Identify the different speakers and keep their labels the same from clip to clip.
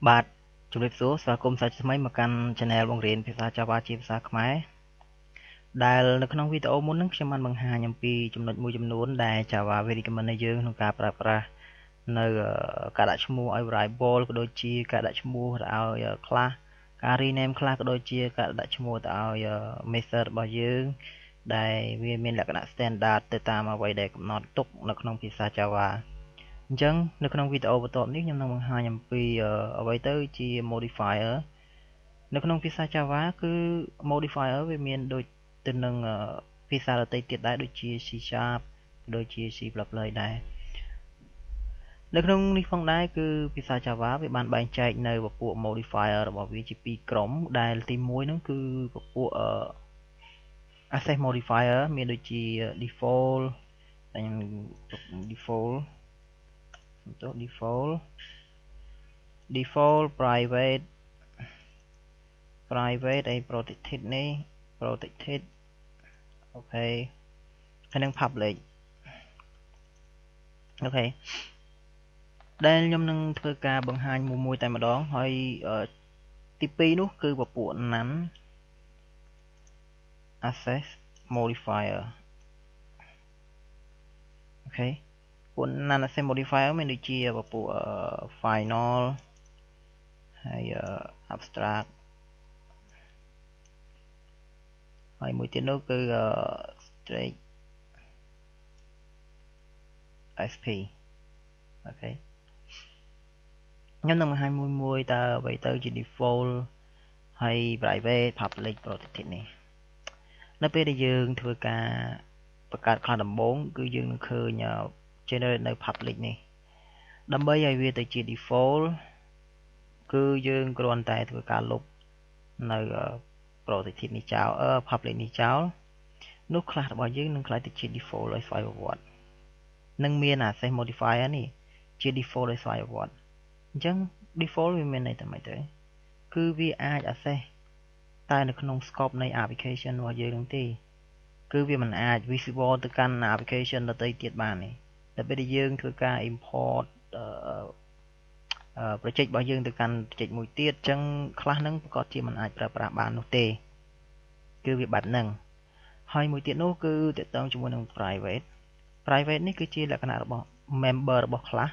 Speaker 1: បាទជំរាបសួរស្វាគមន៍សាជាថ្មីមកកាន់ Channel បង្រៀនភាសា Java ជាភាសាខ្មែរដែលនៅក្នុងវីដេអូមុនហ្នឹងខ្ញុំបានបង្ហាញអំពីចំណុចមួយចំនួនដែល Java វា recommend ឲ្យយើងក្នុងការប្រើប្រាស់នៅការដាក់ឈ្មោះឲ្យ variable ក៏ដូចជាការដាក់ឈ្មោះទៅឲ្យ class ការ rename class ក៏ដូចជាការដាក់ឈ្មោះទៅឲ្យ method របស់យើងដែលវាមានលក្ខណៈ standard ទៅតាមអ្វីដែលកំណត់ទុកនៅក្នុងភាសា Java អញ្ចឹងនៅក្នុងវីដេអូបន្ទាប់នេះខ្ញុំនឹងបង្ហាញអំពីអ្វីទៅជា modifier នៅក្នុងភាសា Java គឺ modifier វាមានដូចទៅនឹងភាសាដទៃទៀតដែរដូចជា C# ដូចជា C++ ដែរនៅក្នុងនេះផងដែរគឺភាសា Java វាបានបែងចែកនៅពពួក modifier របស់វាជាពីរក្រុមដែលទី1ហ្នឹងគឺពពួក access modifier មានដូចជា default ហើយ default private ហើយ protected នេះ protected អូខេហើយនឹង public អូខេដែលខ្ញុំនឹងធ្វើការបង្ហាញមួយតែម្ដងហើយទី2នោះគឺពពួក none access modifier អូខេពួក none access modifier មានដូចជាពពួក final ហើយ abstract ហើយមួយទៀតនោះគឺ straight sp អូខេខ្ញុំនឹងបង្ហាញមួយតើអ្វីទៅជា default ហើយ private public protected នេះនៅពេលដែលយើងធ្វើការបង្កើត class ដំបូងគឺយើងនឹងឃើញ generate នៅ public នេះដើម្បីឲ្យវាទៅជា default គឺយើងគ្រាន់តែធ្វើការលុបនៅ protected នេះចោលpublic នេះចោលនោះ class របស់យើងនឹងក្លាយទៅជា default ដោយស្វ័យប្រវត្តិនឹងមាន access modifier នេះជា default ដោយស្វ័យប្រវត្តិអញ្ចឹង default វាមានន័យថាម៉េចទៅគឺវាអាច access តែនៅក្នុង scope នៃ application របស់យើងនឹងទេគឺវាមិនអាច visible ទៅកាន់ application ដទៃទៀតបានទេតែពេលដែលយើងធ្វើការ import project របស់យើងទៅកាន់ project មួយទៀតអញ្ចឹង class ហ្នឹងប្រកាសជាមិនអាចប្រើប្រាស់បាននោះទេគឺវាបែបហ្នឹងហើយមួយទៀតនោះគឺតកតងជាមួយនឹង private នេះគឺជាលក្ខណៈរបស់ member របស់ class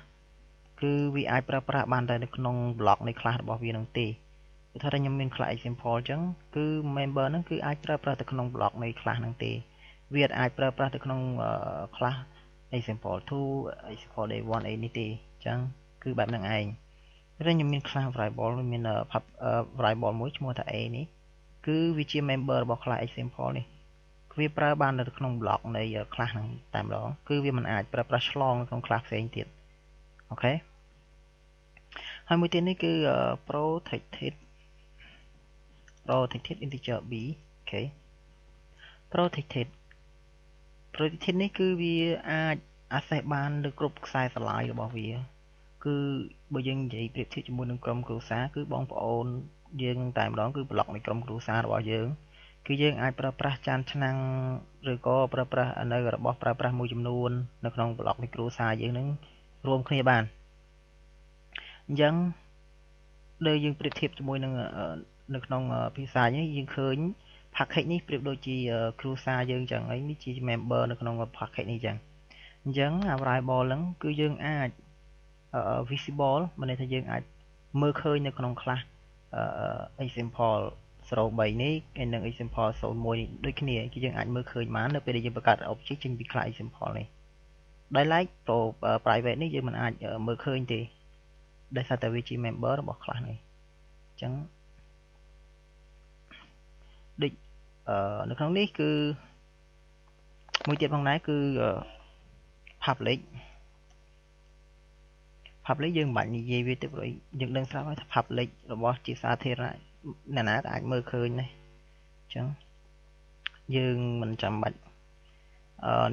Speaker 1: គឺវាអាចប្រើប្រាស់បានតែនៅក្នុង block នៃ class របស់វានឹងទេគឺថាខ្ញុំមាន class example អញ្ចឹងគឺ member ហ្នឹងគឺអាចប្រើប្រាស់ទៅក្នុង block នៃ class ហ្នឹងទេវាអាចប្រើប្រាស់ទៅក្នុង class example 2 example day 1 អីនេះទេអញ្ចឹងគឺបែបហ្នឹងឯងតែខ្ញុំមាន class variable មាន variable មួយឈ្មោះថា a នេះគឺវាជា member របស់ class example នេះវាប្រើបាននៅក្នុង block នៃ class ហ្នឹងតែម្ដងគឺវាមិនអាចប្រើប្រាស់ឆ្លងនៅក្នុង class ផ្សេងទៀតអូខេហើយមួយទៀតនេះគឺ protected integer b អូខេ protected នេះគឺវាអាច access បានលើគ្រប់ខ្សែស្រឡាយរបស់វាគឺបើយើងនិយាយប្រៀបធៀបជាមួយនឹងក្រុមគ្រួសារគឺបងប្អូនយើងតែម្ដងគឺប្លុកនៃក្រុមគ្រួសាររបស់យើងគឺយើងអាចប្រើប្រាស់ចានឆ្នាំងឬក៏ប្រើប្រាស់នៅរបស់ប្រើប្រាស់មួយចំនួននៅក្នុងប្លុកនៃគ្រួសារយើងនឹងរួមគ្នាបានអញ្ចឹងដែលយើងប្រៀបធៀបជាមួយនឹងនៅក្នុងភាសានេះយើងឃើញ package នេះប្រៀបដូចជាគ្រួសារយើងចឹងហើយនេះជា member នៅក្នុង package នេះចឹងអញ្ចឹង variable ហ្នឹងគឺយើងអាច visible មានន័យថាយើងអាចមើលឃើញនៅក្នុង class example 03នេះហើយនិង example 01នេះដូចគ្នាគឺយើងអាចមើលឃើញបាននៅពេលដែលយើងបង្កើត object ចេញពី class example នេះដោយឡែក private នេះយើងមិនអាចមើលឃើញទេដោយសារតែវាជា member របស់ class នេះអញ្ចឹងដូចនៅក្នុងនេះគឺមួយទៀតផងដែរគឺ public យើងមិនបាច់និយាយវាទេព្រោះយើងដឹងស្រាប់ហើយថា public របស់ជាសាធារណៈអ្នកណាក៏អាចមើលឃើញដែរអញ្ចឹងយើងមិនចាំបាច់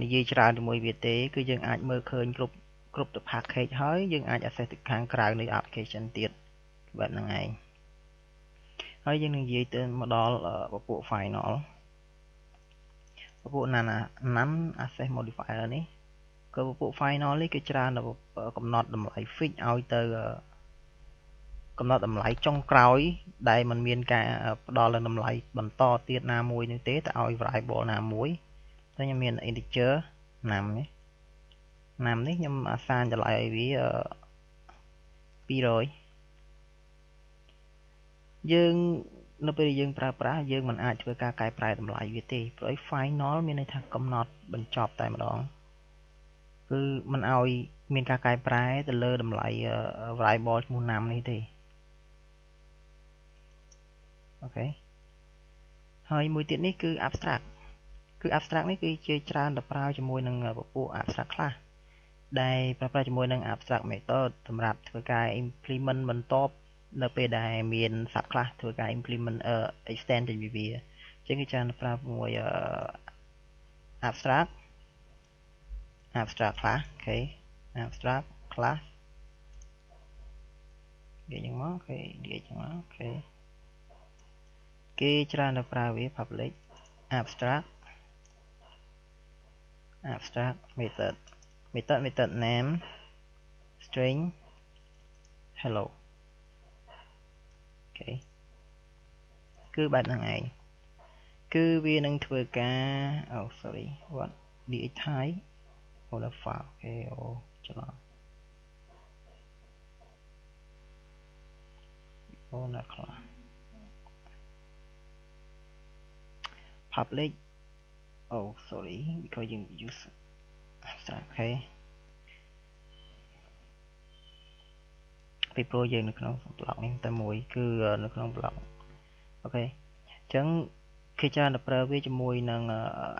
Speaker 1: និយាយច្រើនជាមួយវាទេគឺយើងអាចមើលឃើញគ្រប់ទៅ package ហើយយើងអាច access ទៅខាងក្រៅនៃ application ទៀតបែបហ្នឹងឯងហើយយើងនឹងនិយាយទៅមកដល់ពពួក final ពពួក none access modifier នេះក៏ពពួក final នេះគឺច្រើនកំណត់តម្លៃ fix ឲ្យទៅ កំណត់តម្លៃចុងក្រោយដែលมันមានការផ្ដល់តម្លៃបន្តទៀតណាមួយនោះទេទៅឲ្យ variable ណាមួយតែខ្ញុំមាន integer ណាំនេះខ្ញុំ assign តម្លៃឲ្យវា200យើងនៅពេលយើងប្រើប្រាស់យើងមិនអាចធ្វើការកែប្រែតម្លៃវាទេព្រោះ final មានន័យថាកំណត់បញ្ចប់តែម្ដងគឺមិនឲ្យមានការកែប្រែទៅលើតម្លៃ variable ឈ្មោះណាំនេះទេអូខេហើយមួយទៀតនេះគឺ abstract គឺ abstract នេះគឺជាច្រើនតែប្រើជាមួយនឹងពពួក abstract ខ្លះដែលប្រើប្រាស់ជាមួយនឹង abstract method សម្រាប់ធ្វើការ implement បន្ទាប់នៅពេលដែលមាន sub class ធ្វើការ implement extend ចេញពីវាអញ្ចឹងគឺច្រើនប្រើជាមួយabstract class អូខេ abstract class និយាយយ៉ាងមកអូខេនិយាយយ៉ាងមកអូខេគេច្រើនតែប្រើវា public abstract method name string hello អូខេគឺបែបហ្នឹងឯងគឺវានឹងធ្វើការsorry what dh type folder file អូខេច្រឡំណាខ្លះ public sorry because you use abstract អូខេពីព្រោះយើងនៅក្នុង block នេះតែមួយគឺនៅក្នុង block អូខេអញ្ចឹងគេច្រើនតែប្រើវាជាមួយនឹង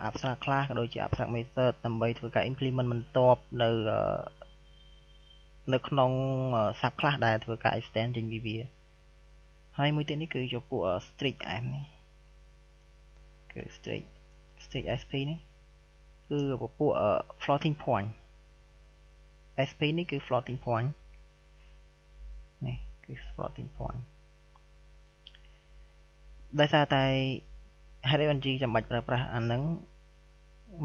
Speaker 1: abstract class ក៏ដូចជា abstract method ដើម្បីធ្វើការ implement បន្ទាប់នៅក្នុង sub class ដែលធ្វើការ extend ចេញពីវាហើយមួយទៀតនេះគឺជាពួក strict m នេះគឺ strict sp នេះគឺពួក floating point sp នេះគឺ floating point នេះគឺ floating point ដោយសារតែ HRNG ចាំបាច់ប្រើប្រាស់អាហ្នឹង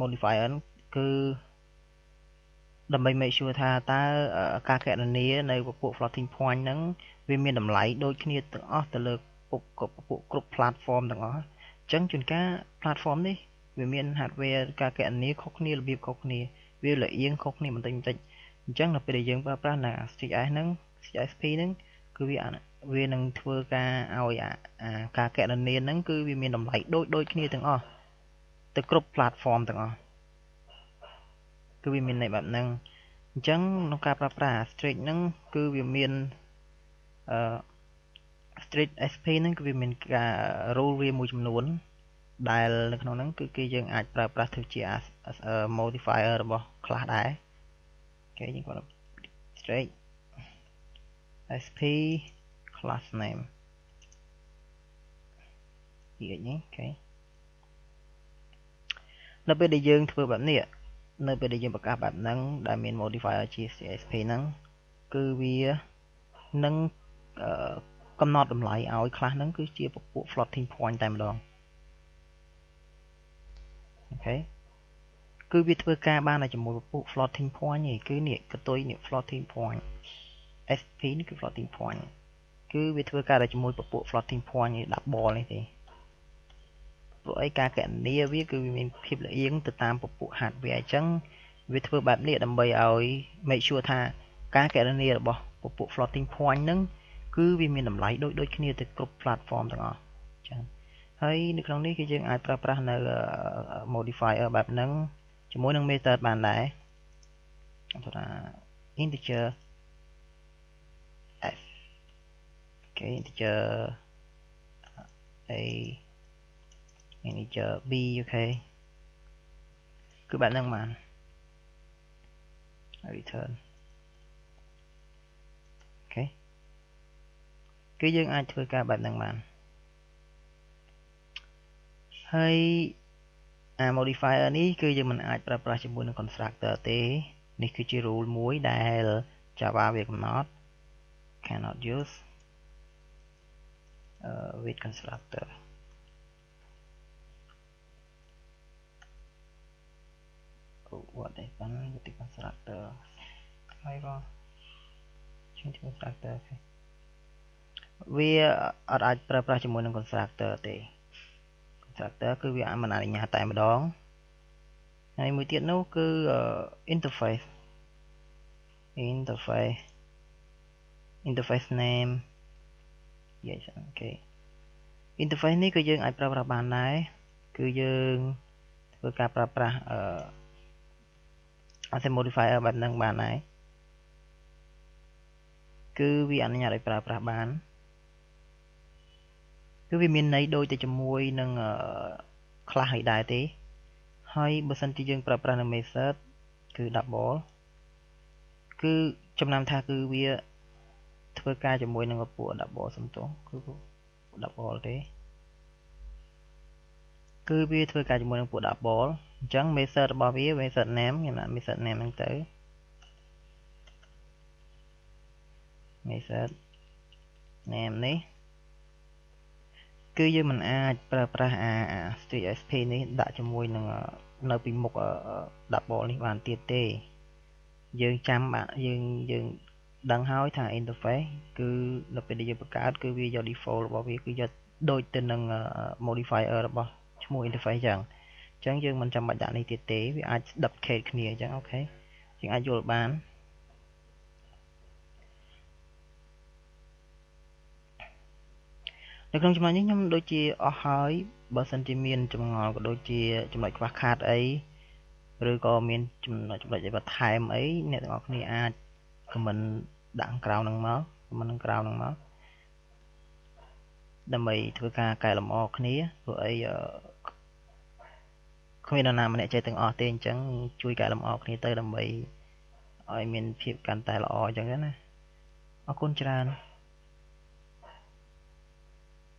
Speaker 1: modifier គឺដើម្បី make sure ថាតើការគណនានៅពពួក floating point ហ្នឹងវាមានតម្លៃដូចគ្នាទាំងអស់ទៅលើពួកគ្រប់ platform ទាំងអស់អញ្ចឹងជួនកាល platform នេះវាមាន hardware ការគណនាខុសគ្នារបៀបខុសគ្នាវាលៀងខុសគ្នាបន្តិចអញ្ចឹងដល់ពេលដែលយើងប្រើប្រាស់នៅ STS ហ្នឹង CSP ហ្នឹងគឺវានឹងធ្វើការឲ្យការគណនាហ្នឹងគឺវាមានតម្លៃដូចគ្នាទាំងអស់ទៅគ្រប់ platform ទាំងអស់គឺវាមានន័យបែបហ្នឹងអញ្ចឹងក្នុងការប្រើប្រាស់ strict ហ្នឹងគឺវាមានstrict SP ហ្នឹងគឺវាមានការ rule វាមួយចំនួនដែលនៅក្នុងហ្នឹងគឺគេយើងអាចប្រើប្រាស់ធ្វើជា modifier របស់ class ដែរគេយើងគាត់ strict SP class name នេះអូខេនៅពេលដែលយើងធ្វើបែបនេះនៅពេលដែលយើងបង្កើតបែបហ្នឹងដែលមាន modifier ជា CSP ហ្នឹងគឺវានឹងកំណត់តម្លៃឲ្យ class ហ្នឹងគឺជាពពួក floating point តែម្ដងអូខេគឺវាធ្វើការបានតែជាមួយពពួក floating point ឯងគឺនេះកតុយនេះ floating point SP នេះគឺ floating point គឺវាធ្វើការតែជាមួយពពួក floating point ឯ double នេះទេព្រោះអីការគណនាវាគឺវាមានភាពលៀងទៅតាមពពួក hardware អញ្ចឹងវាធ្វើបែបនេះដើម្បីឲ្យ make sure ថាការគណនារបស់ពពួក floating point ហ្នឹងគឺវាមានតម្លៃដូចគ្នាទៅគ្រប់ platform ទាំងអស់ចា៎ហើយនៅក្នុងនេះគឺយើងអាចប្រើប្រាស់នៅ modifier បែបហ្នឹងជាមួយនឹង method បានដែរថា integer f អូខេ integer a integer b អូខេគឺបែបហ្នឹងបាន return អូខេគឺយើងអាចធ្វើការបែបហ្នឹងបានហើយmodifier នេះគឺយើងមិនអាចប្រើប្រាស់ជាមួយនឹង constructor ទេនេះគឺជា rule មួយដែល Java វាកំណត់ cannot use with constructor what is done with the constructor ហើយបងchange constructor អូខេ វាអត់អាចប្រើប្រាស់ជាមួយនឹង constructor ទេ constructor គឺវាមិនអនុញ្ញាតតែម្ដងហើយមួយទៀតនោះគឺ interface interface name yes អូខេ interface នេះគឺយើងអាចប្រើប្រាស់បានដែរគឺយើងធ្វើការប្រើប្រាស់asset modifier បែបហ្នឹងបានដែរគឺវាអនុញ្ញាតឲ្យប្រើប្រាស់បានគឺវាមានន័យដូចទៅជាមួយនឹង class ឲ្យដែរទេហើយបើសិនជាយើងប្រើប្រាស់នៅ method គឺ double គឺចំណាំថាគឺវាធ្វើការជាមួយនឹងពួក double សំទោសគឺ double ទេគឺវាធ្វើការជាមួយនឹងពួក double អញ្ចឹង method របស់វា method name ខ្ញុំដាក់ method name ហ្នឹងទៅ method name នេះគឺយើងមិនអាចប្រើប្រាស់string sp នេះដាក់ជាមួយនឹងនៅពីមុខ double នេះបានទៀតទេយើងចាំយើងដឹងហើយថា interface គឺនៅពេលដែលយើងបង្កើតគឺវាយក default របស់វាគឺយកដូចទៅនឹង modifier របស់ឈ្មោះ interface ចឹងអញ្ចឹងយើងមិនចាំបាច់ដាក់នេះទៀតទេវាអាច duplicate គ្នាអញ្ចឹងអូខេយើងអាចយល់បាននៅក្នុងចំណុចនេះខ្ញុំដូចជាអស់ហើយបើសិនជាមានចម្ងល់ក៏ដូចជាចំណុចខ្វះខាតអីឬក៏មានចំណុចអីបន្ថែមអីអ្នកទាំងអស់គ្នាអាច comment ដាក់ក្រៅនឹងមក comment ក្រៅនឹងមកដើម្បីធ្វើការកែលម្អគ្នាព្រោះអីគ្មាននរណាម្នាក់ចេះទាំងអស់ទេអញ្ចឹងជួយកែលម្អគ្នាទៅដើម្បីឲ្យមានភាពកាន់តែល្អអញ្ចឹងណាអរគុណច្រើន